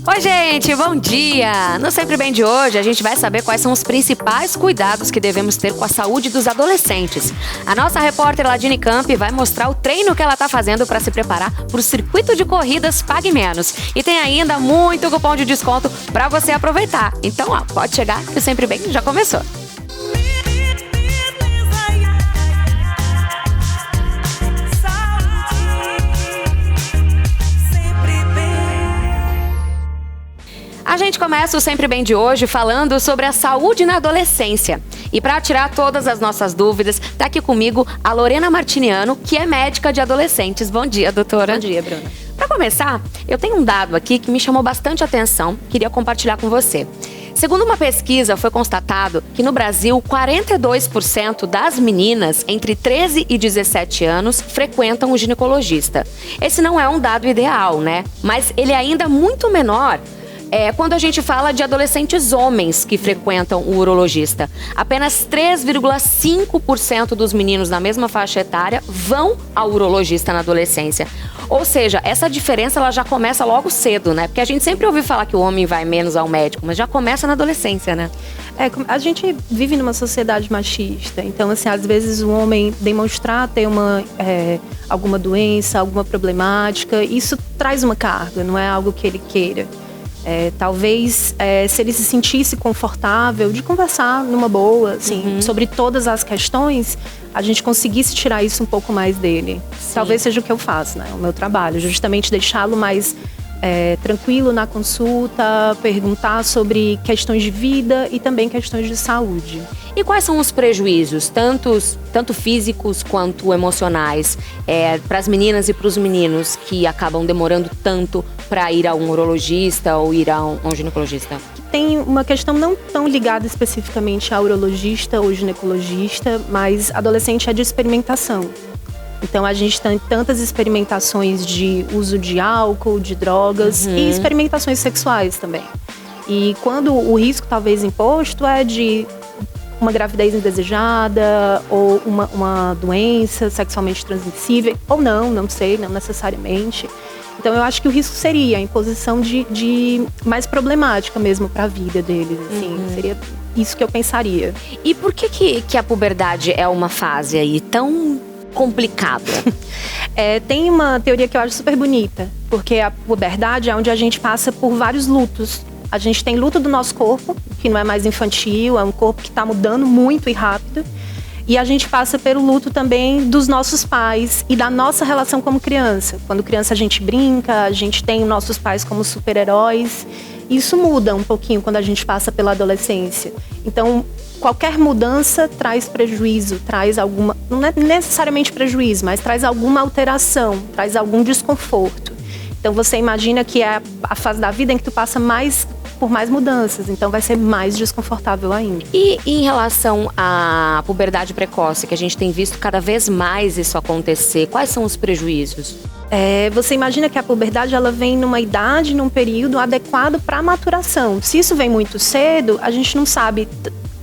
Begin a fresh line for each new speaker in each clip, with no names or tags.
Oi, gente, bom dia! No Sempre Bem de hoje, a gente vai saber quais são os principais cuidados que devemos ter com a saúde dos adolescentes. A nossa repórter Ladine Camp vai mostrar o treino que ela está fazendo para se preparar para o circuito de corridas Pague Menos. E tem ainda muito cupom de desconto para você aproveitar. Então, pode chegar que o Sempre Bem já começou. A gente começa o Sempre Bem de hoje falando sobre a saúde na adolescência. E para tirar todas as nossas dúvidas, tá aqui comigo a Lorena Martiniano, que é médica de adolescentes. Bom dia, doutora.
Bom dia, Bruna.
Para começar, eu tenho um dado aqui que me chamou bastante atenção, queria compartilhar com você. Segundo uma pesquisa, foi constatado que no Brasil, 42% das meninas entre 13 e 17 anos frequentam o ginecologista. Esse não é um dado ideal, né? Mas ele é ainda muito menor quando a gente fala de adolescentes homens que frequentam o urologista. Apenas 3,5% dos meninos na mesma faixa etária vão ao urologista na adolescência. Ou seja, essa diferença ela já começa logo cedo, né? Porque a gente sempre ouve falar que o homem vai menos ao médico, mas já começa na adolescência, né?
A gente vive numa sociedade machista, então, assim, às vezes o homem demonstrar ter alguma doença, alguma problemática, isso traz uma carga, não é algo que ele queira. Talvez, se ele se sentisse confortável de conversar numa boa, assim, sobre todas as questões, a gente conseguisse tirar isso um pouco mais dele. Sim. Talvez seja o que eu faço, né? O meu trabalho, justamente deixá-lo mais tranquilo na consulta, perguntar sobre questões de vida e também questões de saúde.
E quais são os prejuízos, tanto físicos quanto emocionais, para as meninas e para os meninos que acabam demorando tanto para ir a um urologista ou ir a um ginecologista?
Tem uma questão não tão ligada especificamente a urologista ou ginecologista, mas adolescente é de experimentação. Então a gente tem tantas experimentações de uso de álcool, de drogas e experimentações sexuais também. E quando o risco talvez imposto é de uma gravidez indesejada ou uma doença sexualmente transmissível, ou não sei, não necessariamente. Então eu acho que o risco seria a imposição de mais problemática mesmo para a vida deles, assim, seria isso que eu pensaria.
E por que a puberdade é uma fase aí tão complicada?
Tem uma teoria que eu acho super bonita, porque a puberdade é onde a gente passa por vários lutos. A gente tem luto do nosso corpo, que não é mais infantil, é um corpo que está mudando muito e rápido. E a gente passa pelo luto também dos nossos pais e da nossa relação como criança. Quando criança a gente brinca, a gente tem nossos pais como super-heróis. Isso muda um pouquinho quando a gente passa pela adolescência. Então, qualquer mudança traz prejuízo, traz alguma... Não é necessariamente prejuízo, mas traz alguma alteração, traz algum desconforto. Então, você imagina que é a fase da vida em que tu passa por mais mudanças, então vai ser mais desconfortável ainda.
E em relação à puberdade precoce, que a gente tem visto cada vez mais isso acontecer, quais são os prejuízos?
Você imagina que a puberdade ela vem numa idade, num período adequado para a maturação. Se isso vem muito cedo, a gente não sabe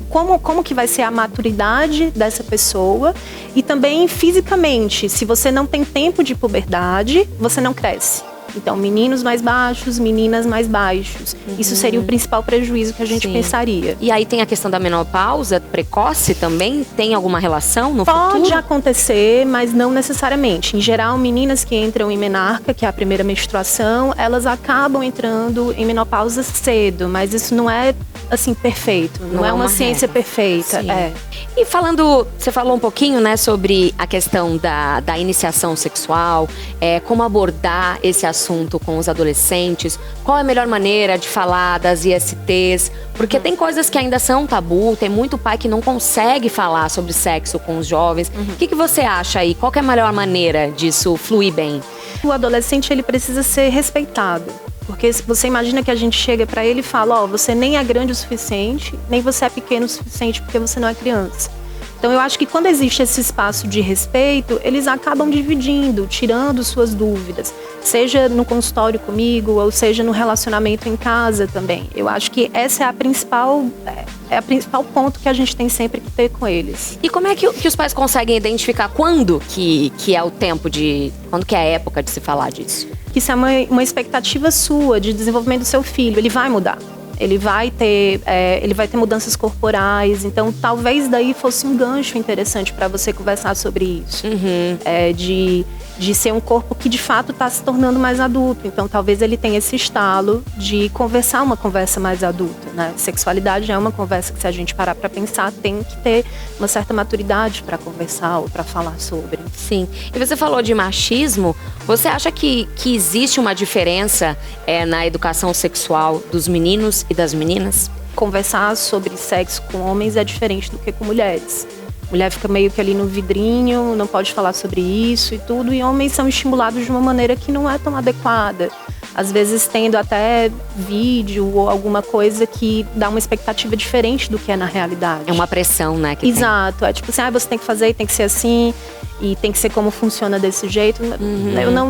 como que vai ser a maturidade dessa pessoa e também fisicamente. Se você não tem tempo de puberdade, você não cresce. Então, meninos mais baixos, meninas mais baixos. Isso seria o principal prejuízo que a gente pensaria.
E aí tem a questão da menopausa precoce também? Tem alguma relação no futuro?
Pode acontecer, mas não necessariamente. Em geral, meninas que entram em menarca, que é a primeira menstruação, elas acabam entrando em menopausa cedo. Mas isso não é, assim, perfeito. Não é uma ciência perfeita.
E você falou um pouquinho, né, sobre a questão da iniciação sexual, como abordar esse assunto com os adolescentes, qual é a melhor maneira de falar das ISTs, porque tem coisas que ainda são tabu, tem muito pai que não consegue falar sobre sexo com os jovens. O que você acha aí? Qual que é a melhor maneira disso fluir bem?
O adolescente, ele precisa ser respeitado. Porque você imagina que a gente chega pra ele e fala, você nem é grande o suficiente, nem você é pequeno o suficiente porque você não é criança. Então eu acho que quando existe esse espaço de respeito, eles acabam dividindo, tirando suas dúvidas. Seja no consultório comigo, ou seja no relacionamento em casa também. Eu acho que essa é a principal ponto que a gente tem sempre que ter com eles.
E como é que os pais conseguem identificar quando que é o tempo quando que é a época de se falar disso?
que isso é uma expectativa sua de desenvolvimento do seu filho. Ele vai mudar. Ele vai ter mudanças corporais, então talvez daí fosse um gancho interessante para você conversar sobre isso. De ser um corpo que de fato está se tornando mais adulto. Então talvez ele tenha esse estalo de conversar uma conversa mais adulta, né? Sexualidade é uma conversa que, se a gente parar para pensar, tem que ter uma certa maturidade para conversar ou para falar sobre.
Sim. E você falou de machismo. Você acha que existe uma diferença na educação sexual dos meninos e das meninas?
Conversar sobre sexo com homens é diferente do que com mulheres. Mulher fica meio que ali no vidrinho, não pode falar sobre isso e tudo. E homens são estimulados de uma maneira que não é tão adequada. Às vezes tendo até vídeo ou alguma coisa que dá uma expectativa diferente do que é na realidade.
É uma pressão, né?
Exato. É tipo assim, você tem que fazer e tem que ser assim. E tem que ser como funciona desse jeito.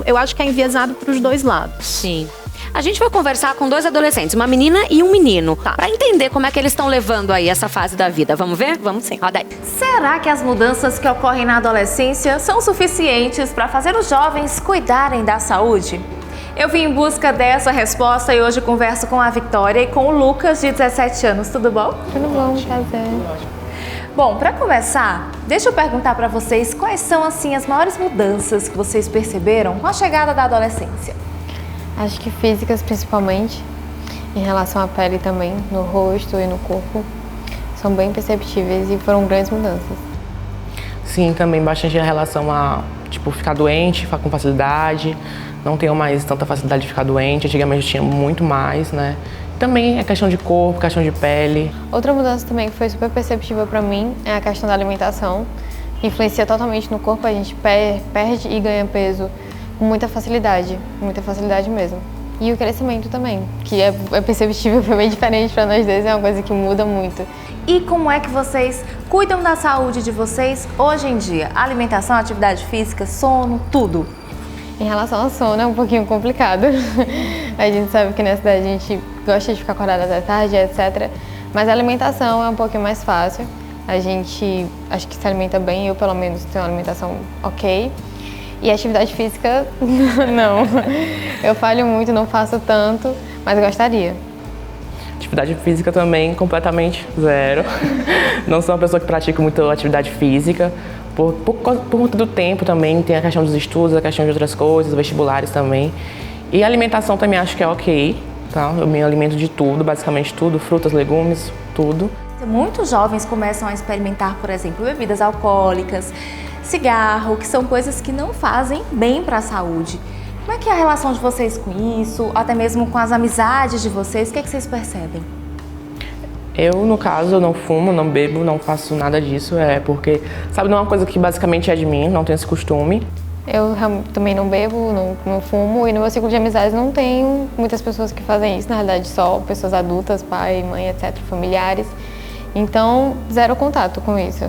Eu acho que é enviesado para os dois lados.
Sim. A gente vai conversar com 2 adolescentes, uma menina e um menino, para entender como é que eles estão levando aí essa fase da vida. Vamos ver?
Vamos sim.
Roda aí.
Será que as mudanças que ocorrem na adolescência são suficientes para fazer os jovens cuidarem da saúde? Eu vim em busca dessa resposta e hoje converso com a Vitória e com o Lucas, de 17 anos. Tudo bom?
Tudo bom, prazer.
Bom, para começar, deixa eu perguntar para vocês quais são assim as maiores mudanças que vocês perceberam com a chegada da adolescência.
Acho que físicas principalmente, em relação à pele também, no rosto e no corpo, são bem perceptíveis e foram grandes mudanças.
Sim, também bastante em relação a, ficar doente, com facilidade, não tenho mais tanta facilidade de ficar doente, antigamente eu tinha muito mais, né? Também é questão de corpo, questão de pele.
Outra mudança também que foi super perceptível para mim é a questão da alimentação, que influencia totalmente no corpo, a gente perde e ganha peso com muita facilidade mesmo. E o crescimento também, que é perceptível, foi bem diferente para nós dois, é uma coisa que muda muito.
E como é que vocês cuidam da saúde de vocês hoje em dia? Alimentação, atividade física, sono, tudo?
Em relação ao sono é um pouquinho complicado. A gente sabe que na cidade a gente gosta de ficar acordada até tarde, etc. Mas a alimentação é um pouquinho mais fácil. A gente acho que se alimenta bem, eu pelo menos tenho uma alimentação ok. E atividade física, não. Eu falho muito, não faço tanto, mas gostaria.
Atividade física também, completamente zero. Não sou uma pessoa que pratica muito atividade física. Por conta do tempo também, tem a questão dos estudos, a questão de outras coisas, vestibulares também. E a alimentação também acho que é ok, tá? Eu me alimento de tudo, basicamente tudo, frutas, legumes, tudo.
Muitos jovens começam a experimentar, por exemplo, bebidas alcoólicas, cigarro, que são coisas que não fazem bem para a saúde. Como é que é a relação de vocês com isso, até mesmo com as amizades de vocês? O que é que vocês percebem?
Eu, no caso, não fumo, não bebo, não faço nada disso, porque, sabe, não é uma coisa que basicamente é de mim, não tenho esse costume.
Eu também não bebo, não fumo, e no meu ciclo de amizades não tem muitas pessoas que fazem isso, na realidade só pessoas adultas, pai, mãe, etc., familiares. Então, zero contato com isso.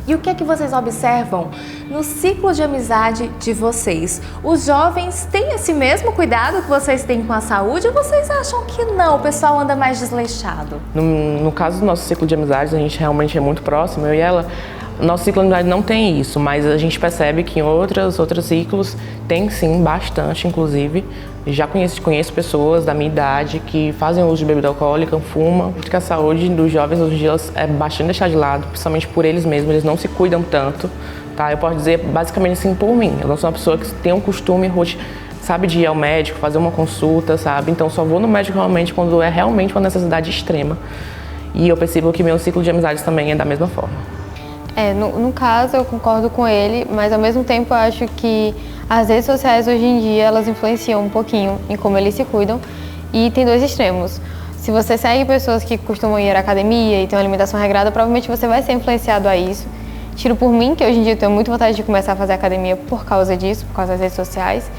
E o que é que vocês observam no ciclo de amizade de vocês? Os jovens têm esse mesmo cuidado que vocês têm com a saúde ou vocês acham que não, o pessoal anda mais desleixado?
No caso do nosso ciclo de amizades, a gente realmente é muito próximo, eu e ela. Nosso ciclo de amizade não tem isso, mas a gente percebe que em outros ciclos tem sim, bastante inclusive. Já conheço pessoas da minha idade que fazem uso de bebida alcoólica, fumam. Porque a saúde dos jovens hoje em dia é bastante deixada de lado, principalmente por eles mesmos, eles não se cuidam tanto, tá? Eu posso dizer basicamente assim por mim, eu não sou uma pessoa que tem um costume, sabe, de ir ao médico, fazer uma consulta, sabe? Então só vou no médico realmente quando é realmente uma necessidade extrema. E eu percebo que meu ciclo de amizades também é da mesma forma.
No caso eu concordo com ele, mas ao mesmo tempo eu acho que as redes sociais hoje em dia elas influenciam um pouquinho em como eles se cuidam e tem 2 extremos. Se você segue pessoas que costumam ir à academia e tem uma alimentação regrada, provavelmente você vai ser influenciado a isso. Tiro por mim, que hoje em dia eu tenho muita vontade de começar a fazer academia por causa disso, por causa das redes sociais.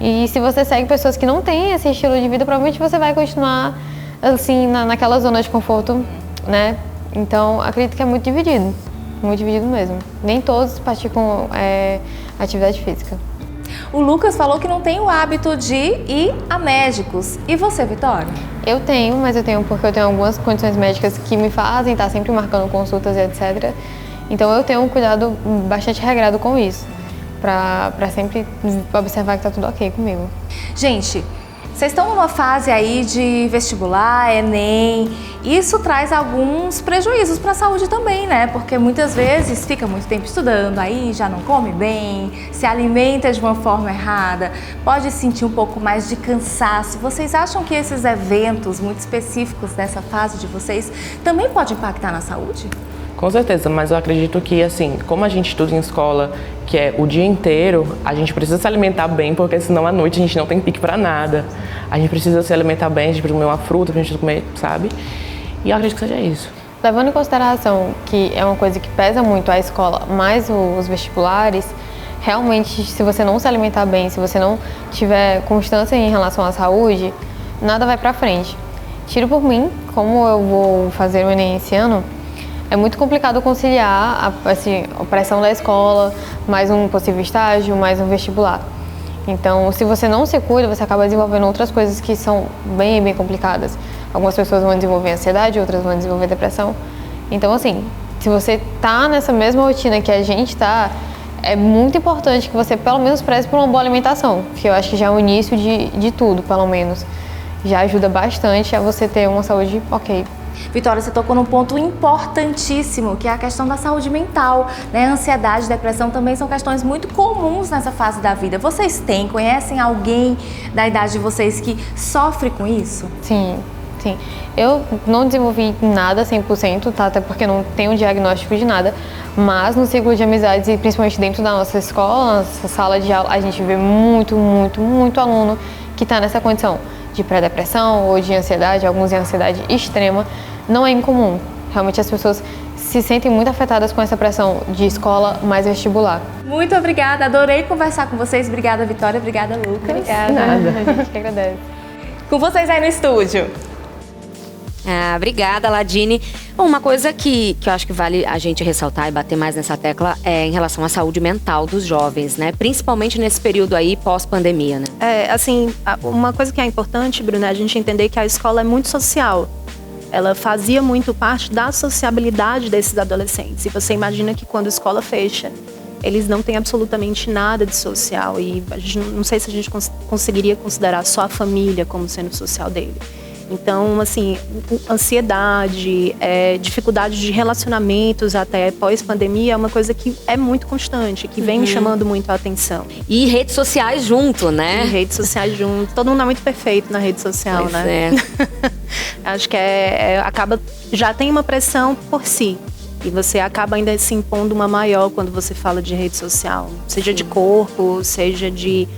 E se você segue pessoas que não têm esse estilo de vida, provavelmente você vai continuar assim naquela zona de conforto, né? Então acredito que é muito dividido mesmo. Nem todos praticam atividade física.
O Lucas falou que não tem o hábito de ir a médicos. E você, Vitória?
Eu tenho, mas porque eu tenho algumas condições médicas que me fazem estar sempre marcando consultas e etc. Então eu tenho um cuidado bastante regrado com isso, pra sempre observar que tá tudo ok comigo.
Gente, vocês estão numa fase aí de vestibular, Enem, isso traz alguns prejuízos para a saúde também, né? Porque muitas vezes fica muito tempo estudando, aí já não come bem, se alimenta de uma forma errada, pode sentir um pouco mais de cansaço. Vocês acham que esses eventos muito específicos dessa fase de vocês também podem impactar na saúde?
Com certeza, mas eu acredito que, assim, como a gente estuda em escola, que é o dia inteiro, a gente precisa se alimentar bem, porque senão à noite a gente não tem pique pra nada. A gente precisa se alimentar bem, a gente precisa comer uma fruta, a gente precisa comer, sabe? E eu acredito que seja isso.
Levando em consideração que é uma coisa que pesa muito a escola, mais os vestibulares, realmente, se você não se alimentar bem, se você não tiver constância em relação à saúde, nada vai pra frente. Tiro por mim, como eu vou fazer o Enem esse ano, é muito complicado conciliar a pressão da escola, mais um possível estágio, mais um vestibular. Então, se você não se cuida, você acaba desenvolvendo outras coisas que são bem complicadas. Algumas pessoas vão desenvolver ansiedade, outras vão desenvolver depressão. Então, assim, se você tá nessa mesma rotina que a gente tá, é muito importante que você pelo menos preze por uma boa alimentação, que eu acho que já é o início de tudo, pelo menos. Já ajuda bastante a você ter uma saúde ok.
Vitória, você tocou num ponto importantíssimo, que é a questão da saúde mental, né? Ansiedade, depressão também são questões muito comuns nessa fase da vida. Vocês conhecem alguém da idade de vocês que sofre com isso?
Sim. Eu não desenvolvi nada 100%, tá? Até porque não tenho diagnóstico de nada, mas no ciclo de amizades e principalmente dentro da nossa escola, nossa sala de aula, a gente vê muito aluno que está nessa condição de pré-depressão ou de ansiedade, alguns em ansiedade extrema. Não é incomum. Realmente as pessoas se sentem muito afetadas com essa pressão de escola mais vestibular.
Muito obrigada, adorei conversar com vocês. Obrigada, Vitória. Obrigada, Lucas.
Obrigada. Nada. A gente que agradece.
Com vocês aí no estúdio.
Obrigada, Ladine. Bom, uma coisa que eu acho que vale a gente ressaltar e bater mais nessa tecla é em relação à saúde mental dos jovens, né? Principalmente nesse período aí pós-pandemia, né?
Uma coisa que é importante, Bruna, é a gente entender que a escola é muito social. Ela fazia muito parte da sociabilidade desses adolescentes. E você imagina que quando a escola fecha, eles não têm absolutamente nada de social. E a gente, não sei se a gente conseguiria considerar só a família como sendo social dele. Então, assim, ansiedade, dificuldade de relacionamentos até pós-pandemia é uma coisa que é muito constante, que vem me chamando muito a atenção.
E redes sociais junto, né?
E redes sociais junto. Todo mundo é muito perfeito na rede social,
pois
né? Acho que acaba, já tem uma pressão por si. E você acaba ainda se impondo uma maior quando você fala de rede social. Seja de corpo, seja de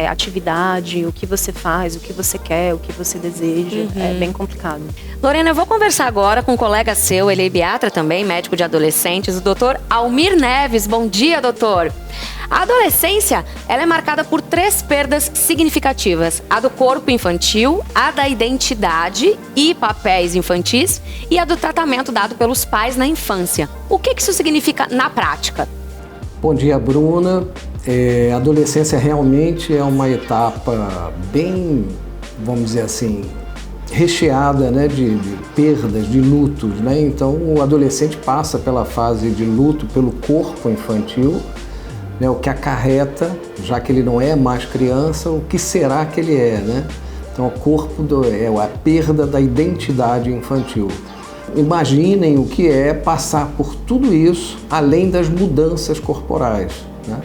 atividade, o que você faz, o que você quer, o que você deseja. É bem complicado.
Lorena, eu vou conversar agora com um colega seu, ele é pediatra também, médico de adolescentes, o doutor Almir Neves. Bom dia, doutor. A adolescência, ela é marcada por 3 perdas significativas. A do corpo infantil, a da identidade e papéis infantis e a do tratamento dado pelos pais na infância. O que isso significa na prática?
Bom dia, Bruna. A adolescência realmente é uma etapa bem, vamos dizer assim, recheada, né, de perdas, de lutos, né? Então o adolescente passa pela fase de luto pelo corpo infantil, né, o que acarreta, já que ele não é mais criança, o que será que ele é, né? Então o corpo é a perda da identidade infantil. Imaginem o que é passar por tudo isso, além das mudanças corporais, né?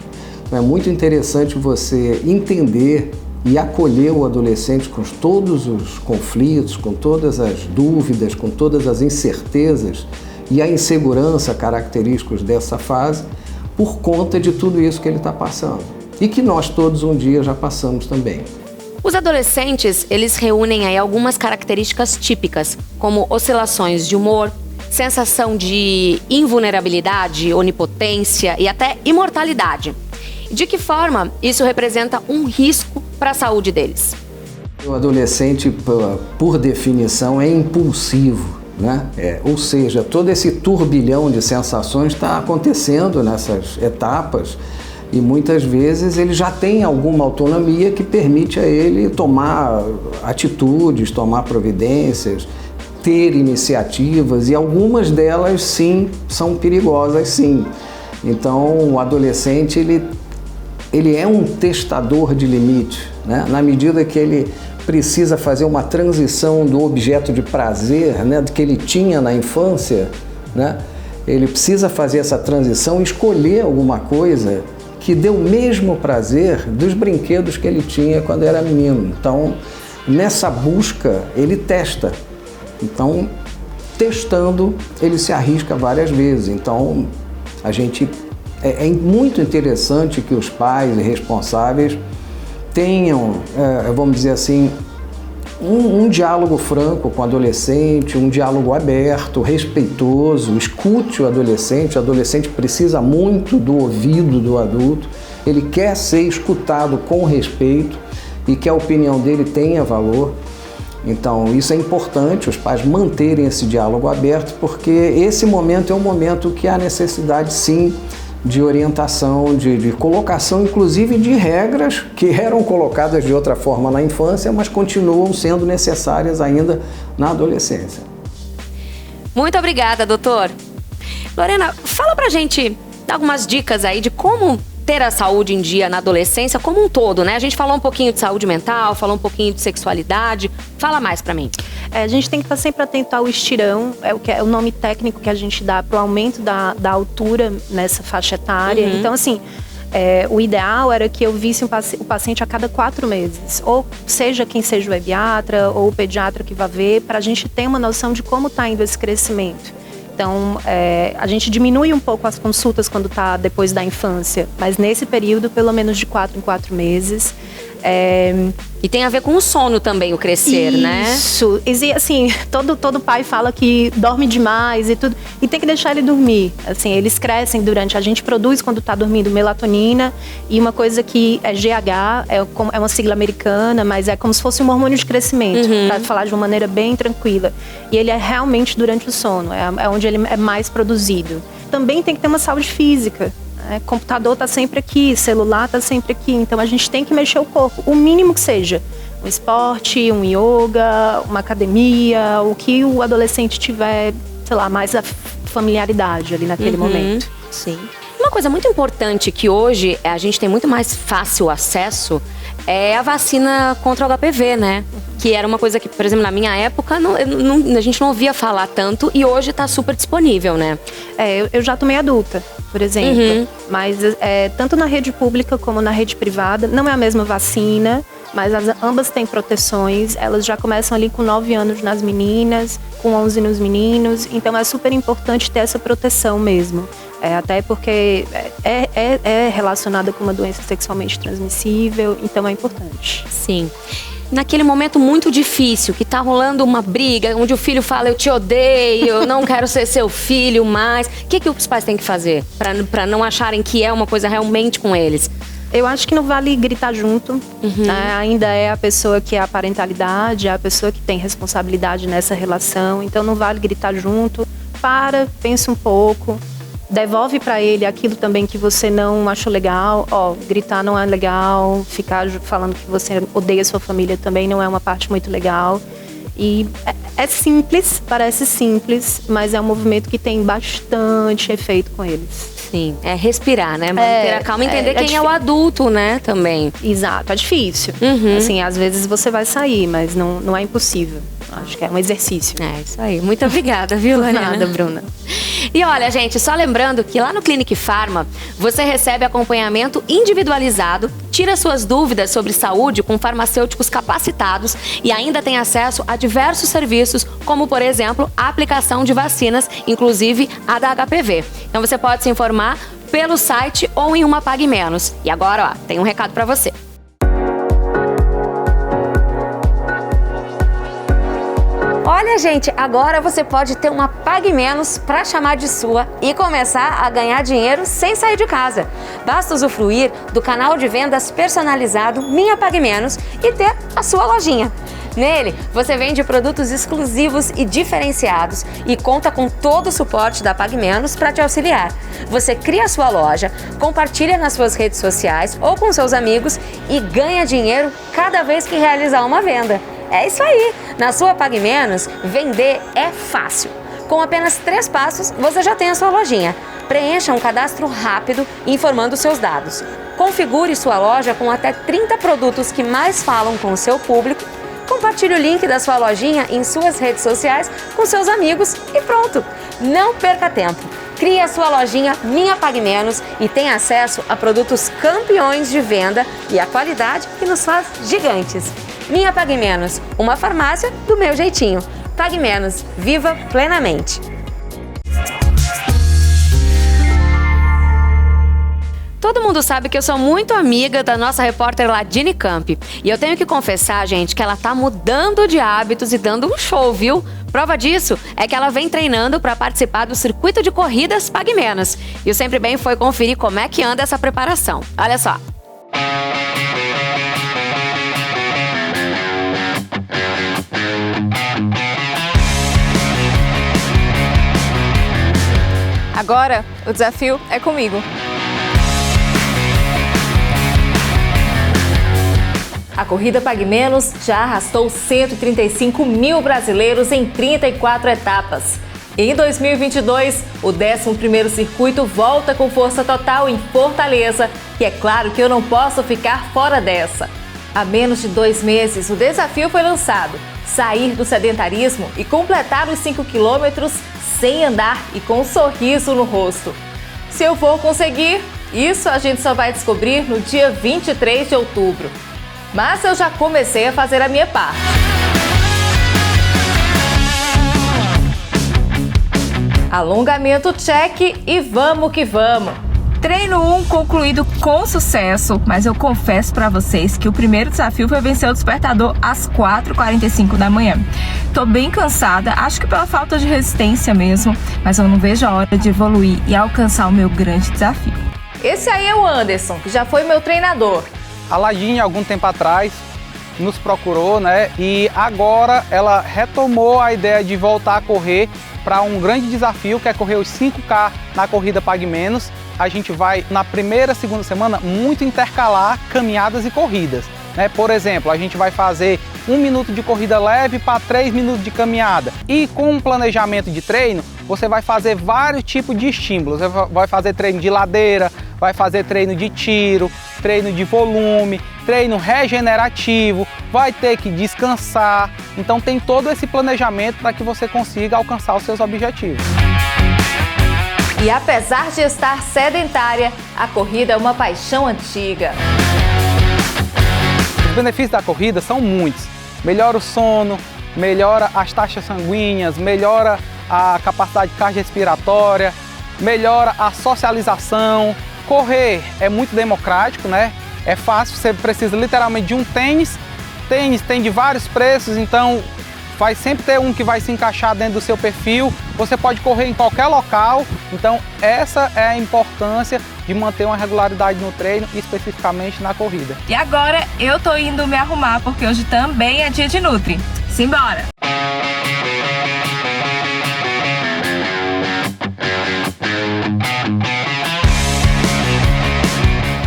É muito interessante você entender e acolher o adolescente com todos os conflitos, com todas as dúvidas, com todas as incertezas e a insegurança característicos dessa fase por conta de tudo isso que ele está passando. E que nós todos um dia já passamos também.
Os adolescentes, eles reúnem aí algumas características típicas, como oscilações de humor, sensação de invulnerabilidade, onipotência e até imortalidade. De que forma isso representa um risco para a saúde deles?
O adolescente, por definição, é impulsivo, né? Ou seja, todo esse turbilhão de sensações está acontecendo nessas etapas e muitas vezes ele já tem alguma autonomia que permite a ele tomar atitudes, tomar providências, ter iniciativas e algumas delas, sim, são perigosas, sim. Então, o adolescente, ele ele é um testador de limite, né? Na medida que ele precisa fazer uma transição do objeto de prazer, né, que ele tinha na infância, né? Ele precisa fazer essa transição e escolher alguma coisa que dê o mesmo prazer dos brinquedos que ele tinha quando era menino. Então, nessa busca, ele testa. Então, testando, ele se arrisca várias vezes. Então, é muito interessante que os pais e responsáveis tenham, vamos dizer assim, um diálogo franco com o adolescente, um diálogo aberto, respeitoso, escute o adolescente precisa muito do ouvido do adulto, ele quer ser escutado com respeito e que a opinião dele tenha valor. Então, isso é importante, os pais manterem esse diálogo aberto, porque esse momento é um momento que há necessidade, sim, de orientação, de colocação, inclusive de regras que eram colocadas de outra forma na infância, mas continuam sendo necessárias ainda na adolescência.
Muito obrigada, doutor. Lorena, fala pra gente, dá algumas dicas aí de como ter a saúde em dia na adolescência como um todo, né? A gente falou um pouquinho de saúde mental, falou um pouquinho de sexualidade. Fala mais pra mim.
A gente tem que estar sempre atento ao estirão, é o nome técnico que a gente dá para o aumento da altura nessa faixa etária. Então, assim, o ideal era que eu visse o paciente a cada 4 meses. Ou seja, quem seja o pediatra ou o pediatra que vai ver, para a gente ter uma noção de como está indo esse crescimento. Então, a gente diminui um pouco as consultas quando está depois da infância, mas nesse período, pelo menos de 4 em 4 meses.
E tem a ver com o sono também, o crescer, né?
Isso. E assim, todo pai fala que dorme demais e tudo. E tem que deixar ele dormir. Assim, eles crescem durante... A gente produz, quando tá dormindo, melatonina. E uma coisa que é GH, é uma sigla americana, mas é como se fosse um hormônio de crescimento. Pra falar de uma maneira bem tranquila. E ele é realmente durante o sono. É onde ele é mais produzido. Também tem que ter uma saúde física. Computador está sempre aqui, celular está sempre aqui, então a gente tem que mexer o corpo, o mínimo que seja. Um esporte, um yoga, uma academia, o que o adolescente tiver, sei lá, mais a familiaridade ali naquele momento.
Sim. Uma coisa muito importante que hoje a gente tem muito mais fácil acesso é a vacina contra o HPV, né? Que era uma coisa que, por exemplo, na minha época, a gente não ouvia falar tanto e hoje está super disponível, né?
Eu já tomei adulta, por exemplo. Mas tanto na rede pública como na rede privada, não é a mesma vacina, mas ambas têm proteções. Elas já começam ali com 9 anos nas meninas, com 11 nos meninos. Então é super importante ter essa proteção mesmo. Até porque é relacionada com uma doença sexualmente transmissível, então é importante.
Sim. Naquele momento muito difícil, que tá rolando uma briga, onde o filho fala, eu te odeio, eu não quero ser seu filho mais. O que os pais têm que fazer para não acharem que é uma coisa realmente com eles?
Eu acho que não vale gritar junto. Né? Ainda é a pessoa que é a parentalidade, é a pessoa que tem responsabilidade nessa relação. Então não vale gritar junto. Pensa um pouco. Devolve para ele aquilo também que você não achou legal. Gritar não é legal. Ficar falando que você odeia a sua família também não é uma parte muito legal. E é simples, parece simples, mas é um movimento que tem bastante efeito com eles.
Sim, é respirar, né? Manter a calma e entender quem é o adulto, né? Também.
Exato, é difícil. Assim, às vezes você vai sair, mas não é impossível. Acho que é um exercício.
É isso aí. Muito obrigada, viu, Lorena?
Nada, Bruna.
E olha, gente, só lembrando que lá no Clinic Pharma você recebe acompanhamento individualizado, tira suas dúvidas sobre saúde com farmacêuticos capacitados e ainda tem acesso a diversos serviços, como, por exemplo, a aplicação de vacinas, inclusive a da HPV. Então você pode se informar pelo site ou em uma Pague Menos. E agora, tem um recado para você. Olha, gente, agora você pode ter uma Pague Menos para chamar de sua e começar a ganhar dinheiro sem sair de casa. Basta usufruir do canal de vendas personalizado Minha Pague Menos e ter a sua lojinha. Nele, você vende produtos exclusivos e diferenciados e conta com todo o suporte da Pague Menos para te auxiliar. Você cria a sua loja, compartilha nas suas redes sociais ou com seus amigos e ganha dinheiro cada vez que realizar uma venda. É isso aí! Na sua Pague Menos, vender é fácil. Com apenas 3 passos, você já tem a sua lojinha. Preencha um cadastro rápido informando seus dados. Configure sua loja com até 30 produtos que mais falam com o seu público. Compartilhe o link da sua lojinha em suas redes sociais com seus amigos e pronto! Não perca tempo! Crie a sua lojinha Minha Pague Menos e tenha acesso a produtos campeões de venda e a qualidade que nos faz gigantes. Minha Pague Menos, uma farmácia do meu jeitinho. Pague Menos, viva plenamente! Todo mundo sabe que eu sou muito amiga da nossa repórter Ladine Camp. E eu tenho que confessar, gente, que ela tá mudando de hábitos e dando um show, viu? Prova disso é que ela vem treinando para participar do circuito de corridas Pague Menos. E o Sempre Bem foi conferir como é que anda essa preparação. Olha só.
Agora, o desafio é comigo. A corrida Pague Menos já arrastou 135 mil brasileiros em 34 etapas. Em 2022, o 11º circuito volta com força total em Fortaleza e é claro que eu não posso ficar fora dessa. Há menos de 2 meses, o desafio foi lançado: sair do sedentarismo e completar os 5 quilômetros sem andar e com um sorriso no rosto. Se eu vou conseguir, isso a gente só vai descobrir no dia 23 de outubro. Mas eu já comecei a fazer a minha parte. Alongamento check e vamos que vamos!
Treino 1 concluído com sucesso, mas eu confesso pra vocês que o primeiro desafio foi vencer o despertador às 4h45 da manhã. Tô bem cansada, acho que pela falta de resistência mesmo, mas eu não vejo a hora de evoluir e alcançar o meu grande desafio.
Esse aí é o Anderson, que já foi meu treinador.
A Ladine, algum tempo atrás, nos procurou, né? E agora ela retomou a ideia de voltar a correr para um grande desafio, que é correr os 5K na corrida Pague Menos. A gente vai, na primeira e segunda semana, muito intercalar caminhadas e corridas, né? Por exemplo, a gente vai fazer 1 minuto de corrida leve para 3 minutos de caminhada. E com um planejamento de treino, você vai fazer vários tipos de estímulos. Você vai fazer treino de ladeira, vai fazer treino de tiro, treino de volume, treino regenerativo, vai ter que descansar. Então tem todo esse planejamento para que você consiga alcançar os seus objetivos.
E apesar de estar sedentária, a corrida é uma paixão antiga.
Os benefícios da corrida são muitos. Melhora o sono, melhora as taxas sanguíneas, melhora a capacidade cardiorrespiratória, melhora a socialização. Correr é muito democrático, né? É fácil, você precisa literalmente de um tênis. Tênis tem de vários preços, então vai sempre ter um que vai se encaixar dentro do seu perfil. Você pode correr em qualquer local. Então essa é a importância de manter uma regularidade no treino, especificamente na corrida.
E agora eu tô indo me arrumar porque hoje também é dia de Nutri. Simbora!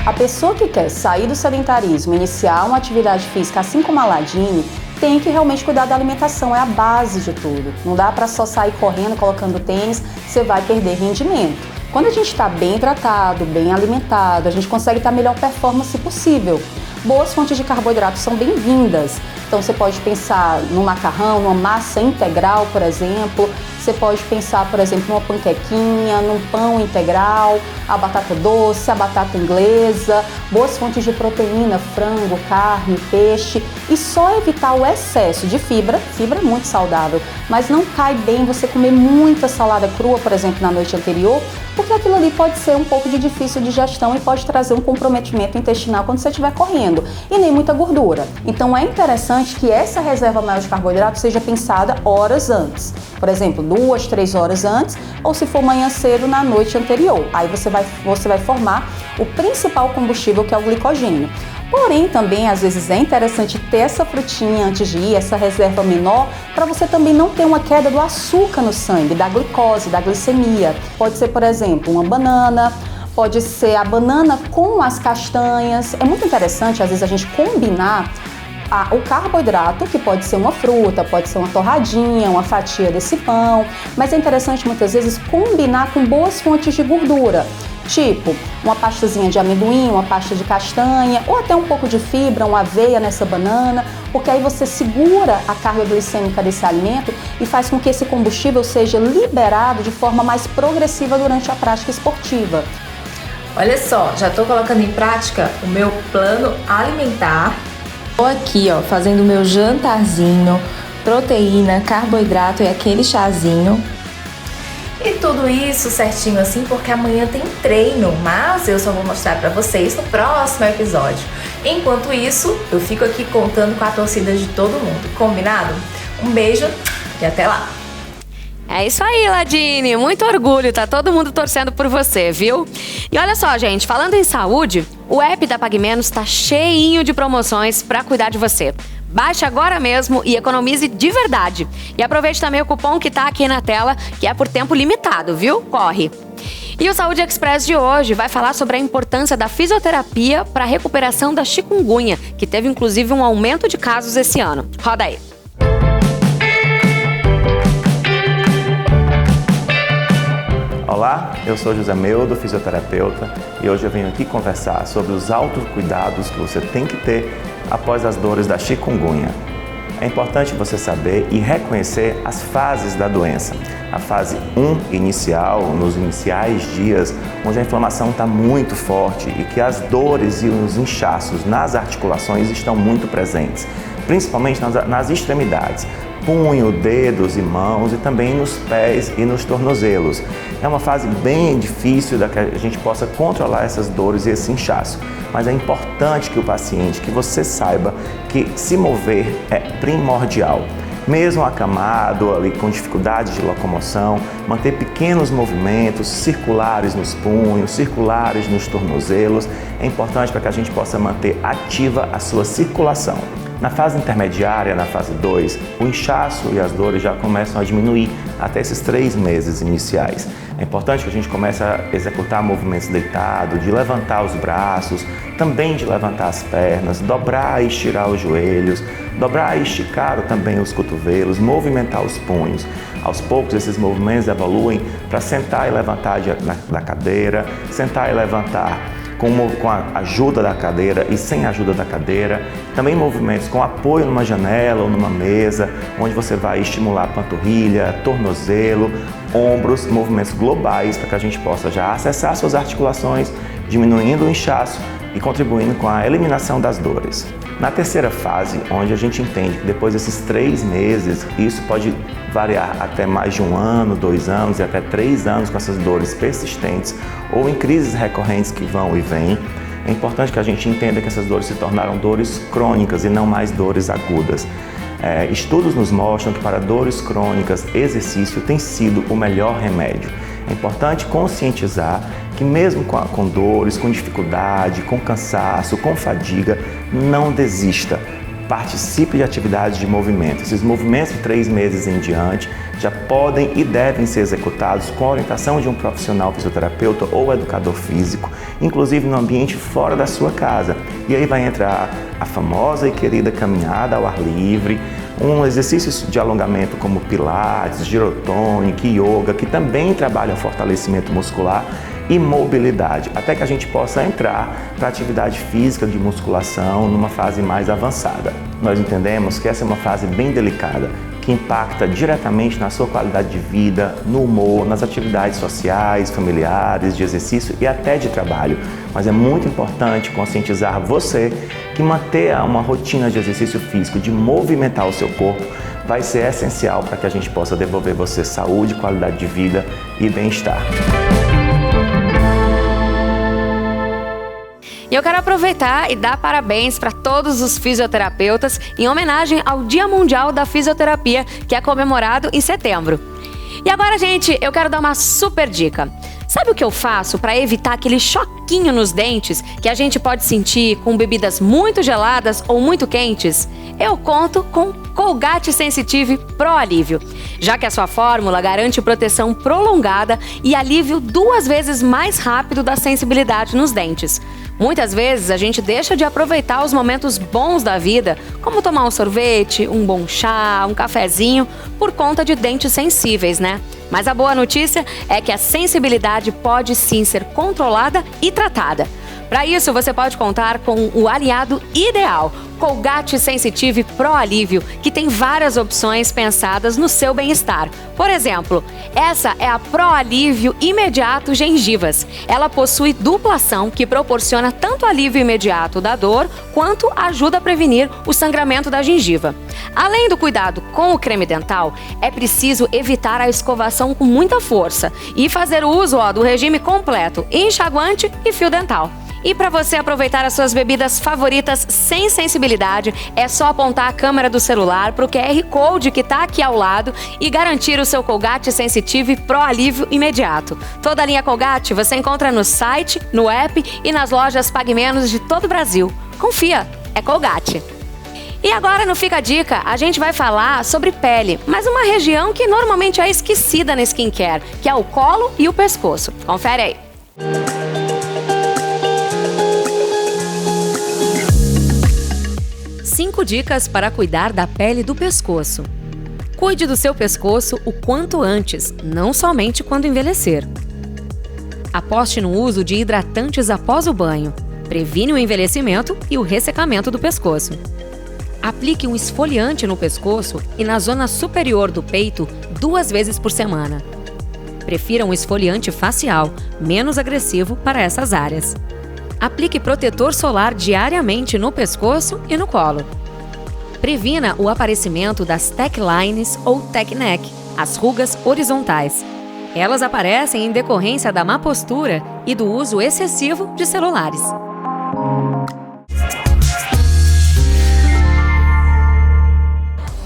A pessoa que quer sair do sedentarismo, iniciar uma atividade física, assim como a Ladine, tem que realmente cuidar da alimentação, é a base de tudo. Não dá para só sair correndo, colocando tênis, você vai perder rendimento. Quando a gente está bem hidratado, bem alimentado, a gente consegue ter a melhor performance possível. Boas fontes de carboidrato são bem-vindas. Então você pode pensar no macarrão, numa massa integral, por exemplo. Você pode pensar, por exemplo, numa panquequinha, num pão integral, a batata doce, a batata inglesa, boas fontes de proteína, frango, carne, peixe. E só evitar o excesso de fibra. Fibra é muito saudável, mas não cai bem você comer muita salada crua, por exemplo, na noite anterior, porque aquilo ali pode ser um pouco de difícil digestão e pode trazer um comprometimento intestinal quando você estiver correndo. E nem muita gordura. Então é interessante que essa reserva maior de carboidrato seja pensada horas antes. Por exemplo, 2, 3 horas antes, ou se for manhã cedo, na noite anterior. Aí você vai formar o principal combustível, que é o glicogênio. Porém, também, às vezes, é interessante ter essa frutinha antes de ir, essa reserva menor, para você também não ter uma queda do açúcar no sangue, da glicose, da glicemia. Pode ser, por exemplo, uma banana, pode ser a banana com as castanhas. É muito interessante, às vezes, a gente combinar o carboidrato, que pode ser uma fruta, pode ser uma torradinha, uma fatia desse pão, mas é interessante muitas vezes combinar com boas fontes de gordura, tipo uma pastazinha de amendoim, uma pasta de castanha, ou até um pouco de fibra, uma aveia nessa banana, porque aí você segura a carga glicêmica desse alimento e faz com que esse combustível seja liberado de forma mais progressiva durante a prática esportiva.
Olha só, já tô colocando em prática o meu plano alimentar. Tô aqui, ó, fazendo o meu jantarzinho, proteína, carboidrato e aquele chazinho. E tudo isso certinho assim porque amanhã tem treino, mas eu só vou mostrar pra vocês no próximo episódio. Enquanto isso, eu fico aqui contando com a torcida de todo mundo, combinado? Um beijo e até lá!
É isso aí, Ladine. Muito orgulho, tá todo mundo torcendo por você, viu? E olha só, gente, falando em saúde, o app da PagMenos tá cheinho de promoções pra cuidar de você. Baixe agora mesmo e economize de verdade. E aproveite também o cupom que tá aqui na tela, que é por tempo limitado, viu? Corre! E o Saúde Express de hoje vai falar sobre a importância da fisioterapia para a recuperação da chikungunya, que teve inclusive um aumento de casos esse ano. Roda aí!
Olá, eu sou José Meldo, fisioterapeuta, e hoje eu venho aqui conversar sobre os autocuidados que você tem que ter após as dores da chikungunya. É importante você saber e reconhecer as fases da doença. A fase 1 inicial, nos iniciais dias, onde a inflamação está muito forte e que as dores e os inchaços nas articulações estão muito presentes, principalmente nas extremidades. Punho, dedos e mãos e também nos pés e nos tornozelos. É uma fase bem difícil da que a gente possa controlar essas dores e esse inchaço, mas é importante que o paciente, que você saiba que se mover é primordial. Mesmo acamado, ali com dificuldade de locomoção, manter pequenos movimentos circulares nos punhos, circulares nos tornozelos, é importante para que a gente possa manter ativa a sua circulação. Na fase intermediária, na fase 2, o inchaço e as dores já começam a diminuir até esses 3 meses iniciais. É importante que a gente comece a executar movimentos deitado, de levantar os braços, também de levantar as pernas, dobrar e estirar os joelhos, dobrar e esticar também os cotovelos, movimentar os punhos. Aos poucos, esses movimentos evoluem para sentar e levantar da cadeira, sentar e levantar com a ajuda da cadeira e sem a ajuda da cadeira. Também movimentos com apoio numa janela ou numa mesa, onde você vai estimular a panturrilha, tornozelo, ombros, movimentos globais para que a gente possa já acessar suas articulações, diminuindo o inchaço e contribuindo com a eliminação das dores. Na terceira fase, onde a gente entende que depois desses 3 meses, isso pode variar até mais de 1 ano, 2 anos e até 3 anos com essas dores persistentes ou em crises recorrentes que vão e vêm, é importante que a gente entenda que essas dores se tornaram dores crônicas e não mais dores agudas. Estudos nos mostram que para dores crônicas, exercício tem sido o melhor remédio. É importante conscientizar que mesmo com dores, com dificuldade, com cansaço, com fadiga, não desista. Participe de atividades de movimento. Esses movimentos de 3 meses em diante já podem e devem ser executados com a orientação de um profissional fisioterapeuta ou educador físico, inclusive no ambiente fora da sua casa. E aí vai entrar a famosa e querida caminhada ao ar livre, um exercício de alongamento como pilates, girotônica, yoga, que também trabalham fortalecimento muscular e mobilidade, até que a gente possa entrar para a atividade física de musculação numa fase mais avançada. Nós entendemos que essa é uma fase bem delicada, que impacta diretamente na sua qualidade de vida, no humor, nas atividades sociais, familiares, de exercício e até de trabalho. Mas é muito importante conscientizar você que manter uma rotina de exercício físico, de movimentar o seu corpo, vai ser essencial para que a gente possa devolver você saúde, qualidade de vida e bem-estar.
E eu quero aproveitar e dar parabéns para todos os fisioterapeutas em homenagem ao Dia Mundial da Fisioterapia, que é comemorado em setembro. E agora, gente, eu quero dar uma super dica. Sabe o que eu faço para evitar aquele choquinho nos dentes que a gente pode sentir com bebidas muito geladas ou muito quentes? Eu conto com Colgate Sensitive Pro Alívio, já que a sua fórmula garante proteção prolongada e alívio 2 vezes mais rápido da sensibilidade nos dentes. Muitas vezes a gente deixa de aproveitar os momentos bons da vida, como tomar um sorvete, um bom chá, um cafezinho, por conta de dentes sensíveis, né? Mas a boa notícia é que a sensibilidade pode sim ser controlada e tratada. Para isso, você pode contar com o aliado ideal, Colgate Sensitive Pro Alívio, que tem várias opções pensadas no seu bem-estar. Por exemplo, essa é a Pro Alívio Imediato Gengivas. Ela possui dupla ação que proporciona tanto alívio imediato da dor, quanto ajuda a prevenir o sangramento da gengiva. Além do cuidado com o creme dental, é preciso evitar a escovação com muita força e fazer uso do regime completo, enxaguante e fio dental. E para você aproveitar as suas bebidas favoritas sem sensibilidade, é só apontar a câmera do celular para o QR Code que está aqui ao lado e garantir o seu Colgate Sensitive Pro Alívio imediato. Toda a linha Colgate você encontra no site, no app e nas lojas Pague Menos de todo o Brasil. Confia, é Colgate. E agora no Fica a Dica, a gente vai falar sobre pele, mas uma região que normalmente é esquecida na skincare, que é o colo e o pescoço. Confere aí. 5 dicas para cuidar da pele do pescoço. Cuide do seu pescoço o quanto antes, não somente quando envelhecer. Aposte no uso de hidratantes após o banho. Previne o envelhecimento e o ressecamento do pescoço. Aplique um esfoliante no pescoço e na zona superior do peito 2 vezes por semana. Prefira um esfoliante facial, menos agressivo para essas áreas. Aplique protetor solar diariamente no pescoço e no colo. Previna o aparecimento das tech lines ou tech neck, as rugas horizontais. Elas aparecem em decorrência da má postura e do uso excessivo de celulares.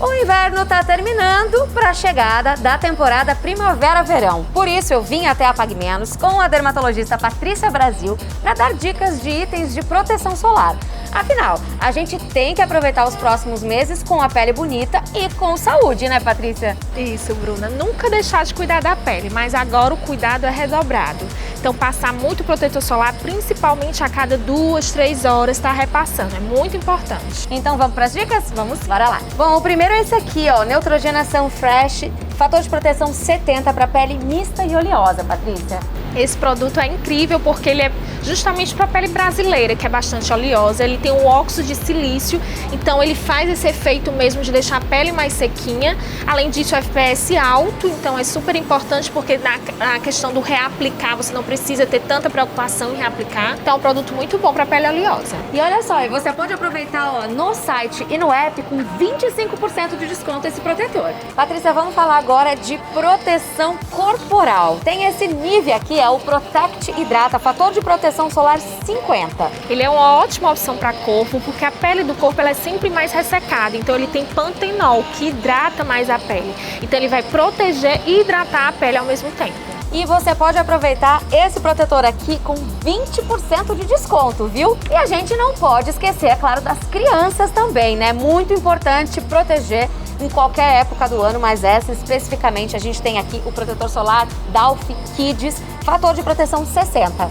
O inverno está terminando para a chegada da temporada primavera-verão. Por isso eu vim até a Pague Menos com a dermatologista Patrícia Brasil para dar dicas de itens de proteção solar. Afinal, a gente tem que aproveitar os próximos meses com a pele bonita e com saúde, né, Patrícia?
Isso, Bruna. Nunca deixar de cuidar da pele, mas agora o cuidado é redobrado. Então, passar muito protetor solar, principalmente a cada 2, 3 horas, tá repassando. É muito importante.
Então, vamos para as dicas? Vamos, bora lá. Bom, o primeiro é esse aqui, ó, Neutrogenação Fresh, fator de proteção 70 para pele mista e oleosa, Patrícia.
Esse produto é incrível porque ele é justamente para a pele brasileira, que é bastante oleosa. Ele tem um óxido de silício, então ele faz esse efeito mesmo de deixar a pele mais sequinha. Além disso, o FPS alto, então é super importante porque na questão do reaplicar, você não precisa ter tanta preocupação em reaplicar. Então é um produto muito bom para a pele oleosa.
E olha só, você pode aproveitar no site e no app com 25% de desconto esse protetor. Patrícia, vamos falar agora de proteção corporal. Tem esse Nivea aqui, é o Protect Hidrata, fator de proteção solar 50.
Ele é uma ótima opção para corpo, porque a pele do corpo ela é sempre mais ressecada, então ele tem pantenol, que hidrata mais a pele. Então ele vai proteger e hidratar a pele ao mesmo tempo.
E você pode aproveitar esse protetor aqui com 20% de desconto, viu? E a gente não pode esquecer, é claro, das crianças também, né? Muito importante proteger em qualquer época do ano, mas essa especificamente a gente tem aqui o protetor solar Dalf Kids, fator de proteção 60.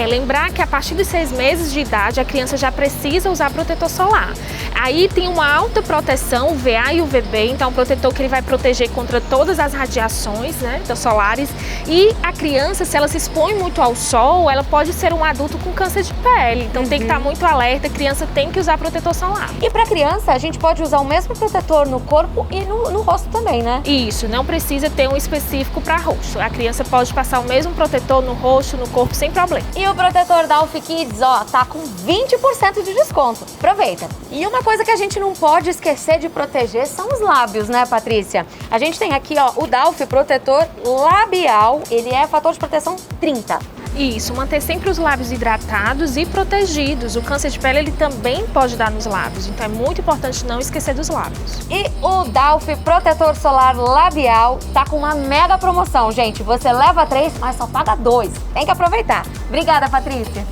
Lembrar que a partir dos 6 meses de idade a criança já precisa usar protetor solar. Aí tem uma alta proteção, UVA e UVB, então é um protetor que ele vai proteger contra todas as radiações, né, solares. E a criança, se ela se expõe muito ao sol, ela pode ser um adulto com câncer de pele. Então tem que estar muito alerta, a criança tem que usar protetor solar.
E para criança, a gente pode usar o mesmo protetor no corpo e no rosto também, né?
Isso, não precisa ter um específico para rosto. A criança pode passar o mesmo protetor no rosto, no corpo, sem problema.
E o protetor Dalf Kids, ó, tá com 20% de desconto. Aproveita! E uma coisa que a gente não pode esquecer de proteger são os lábios, né, Patrícia? A gente tem aqui, ó, o Dalf Protetor Labial, ele é fator de proteção 30.
Isso, manter sempre os lábios hidratados e protegidos. O câncer de pele ele também pode dar nos lábios, então é muito importante não esquecer dos lábios.
E o Dalf Protetor Solar Labial tá com uma mega promoção, gente. Você leva 3, mas só paga 2. Tem que aproveitar. Obrigada, Patrícia.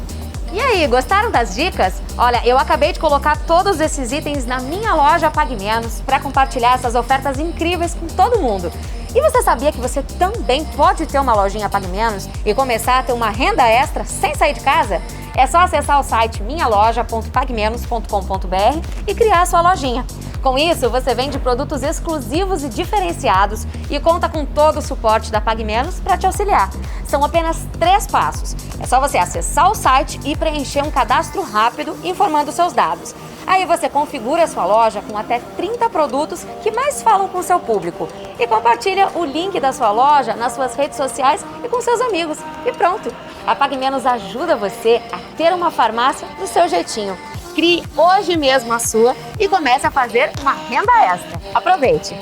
E aí, gostaram das dicas? Olha, eu acabei de colocar todos esses itens na minha loja Pague Menos para compartilhar essas ofertas incríveis com todo mundo. E você sabia que você também pode ter uma lojinha Pague Menos e começar a ter uma renda extra sem sair de casa? É só acessar o site minhaloja.paguemenos.com.br e criar a sua lojinha. Com isso, você vende produtos exclusivos e diferenciados e conta com todo o suporte da Pague Menos para te auxiliar. São apenas 3 passos. É só você acessar o site e preencher um cadastro rápido informando seus dados. Aí você configura a sua loja com até 30 produtos que mais falam com o seu público. E compartilha o link da sua loja nas suas redes sociais e com seus amigos. E pronto! A Pague Menos ajuda você a ter uma farmácia do seu jeitinho. Crie hoje mesmo a sua e comece a fazer uma renda extra. Aproveite!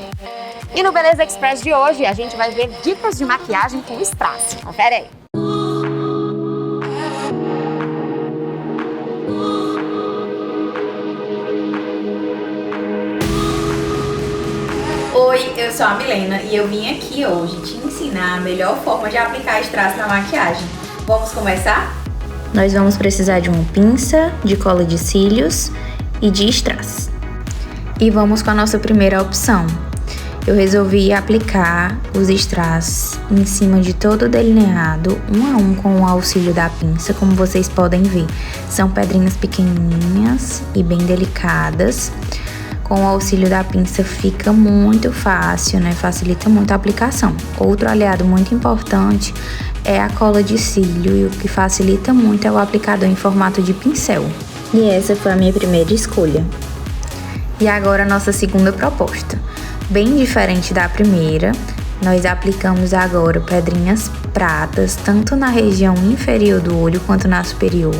E no Beleza Express de hoje, a gente vai ver dicas de maquiagem com strass. Confere aí!
Oi, eu sou a Milena e eu vim aqui hoje te ensinar a melhor forma de aplicar strass na maquiagem. Vamos começar?
Nós vamos precisar de uma pinça, de cola de cílios e de strass. E vamos com a nossa primeira opção. Eu resolvi aplicar os strass em cima de todo o delineado, um a um com o auxílio da pinça, como vocês podem ver. São pedrinhas pequenininhas e bem delicadas. Com o auxílio da pinça fica muito fácil, né? Facilita muito a aplicação. Outro aliado muito importante é a cola de cílio e o que facilita muito é o aplicador em formato de pincel. E essa foi a minha primeira escolha. E agora a nossa segunda proposta. Bem diferente da primeira, nós aplicamos agora pedrinhas pratas, tanto na região inferior do olho quanto na superior,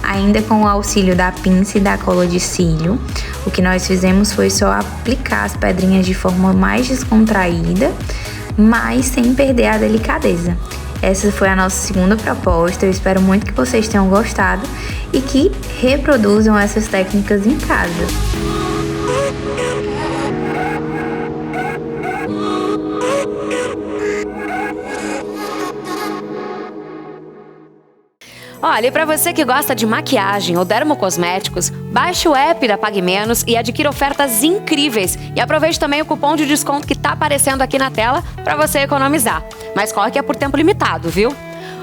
ainda com o auxílio da pinça e da cola de cílio. O que nós fizemos foi só aplicar as pedrinhas de forma mais descontraída, mas sem perder a delicadeza. Essa foi a nossa segunda proposta, eu espero muito que vocês tenham gostado e que reproduzam essas técnicas em casa.
Olha, e para você que gosta de maquiagem ou dermocosméticos, baixe o app da Pague Menos e adquira ofertas incríveis. E aproveite também o cupom de desconto que está aparecendo aqui na tela para você economizar. Mas corre que é por tempo limitado, viu?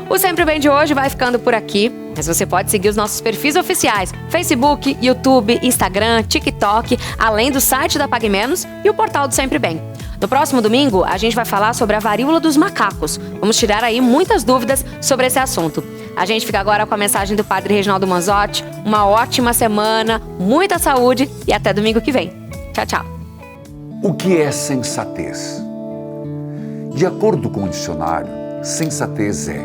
O Sempre Bem de hoje vai ficando por aqui, mas você pode seguir os nossos perfis oficiais, Facebook, YouTube, Instagram, TikTok, além do site da Pague Menos e o portal do Sempre Bem. No próximo domingo, a gente vai falar sobre a varíola dos macacos. Vamos tirar aí muitas dúvidas sobre esse assunto. A gente fica agora com a mensagem do Padre Reginaldo Manzotti. Uma ótima semana, muita saúde e até domingo que vem. Tchau, tchau.
O que é sensatez? De acordo com o dicionário, sensatez é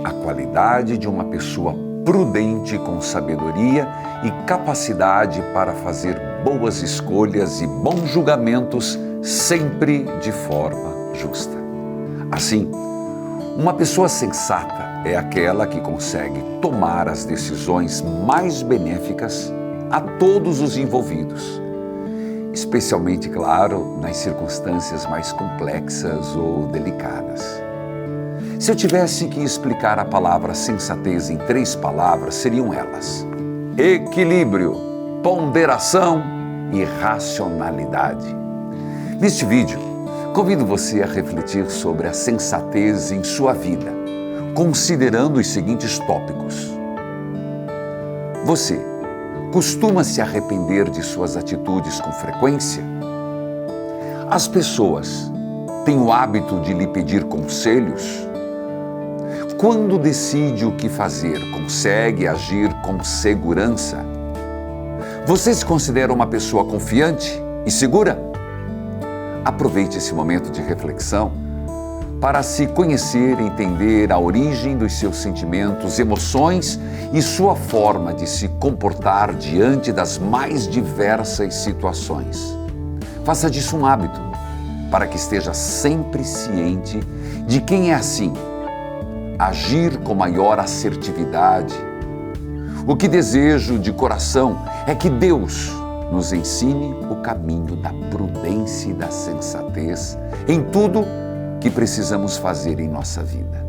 a qualidade de uma pessoa prudente com sabedoria e capacidade para fazer boas escolhas e bons julgamentos sempre de forma justa. Assim, uma pessoa sensata é aquela que consegue tomar as decisões mais benéficas a todos os envolvidos, especialmente, claro, nas circunstâncias mais complexas ou delicadas. Se eu tivesse que explicar a palavra sensatez em 3 palavras, seriam elas: equilíbrio, ponderação e racionalidade. Neste vídeo, convido você a refletir sobre a sensatez em sua vida, considerando os seguintes tópicos. Você costuma se arrepender de suas atitudes com frequência? As pessoas têm o hábito de lhe pedir conselhos? Quando decide o que fazer, consegue agir com segurança? Você se considera uma pessoa confiante e segura? Aproveite esse momento de reflexão para se conhecer e entender a origem dos seus sentimentos, emoções e sua forma de se comportar diante das mais diversas situações. Faça disso um hábito, para que esteja sempre ciente de quem é assim, agir com maior assertividade. O que desejo de coração é que Deus nos ensine o caminho da prudência e da sensatez em tudo que precisamos fazer em nossa vida.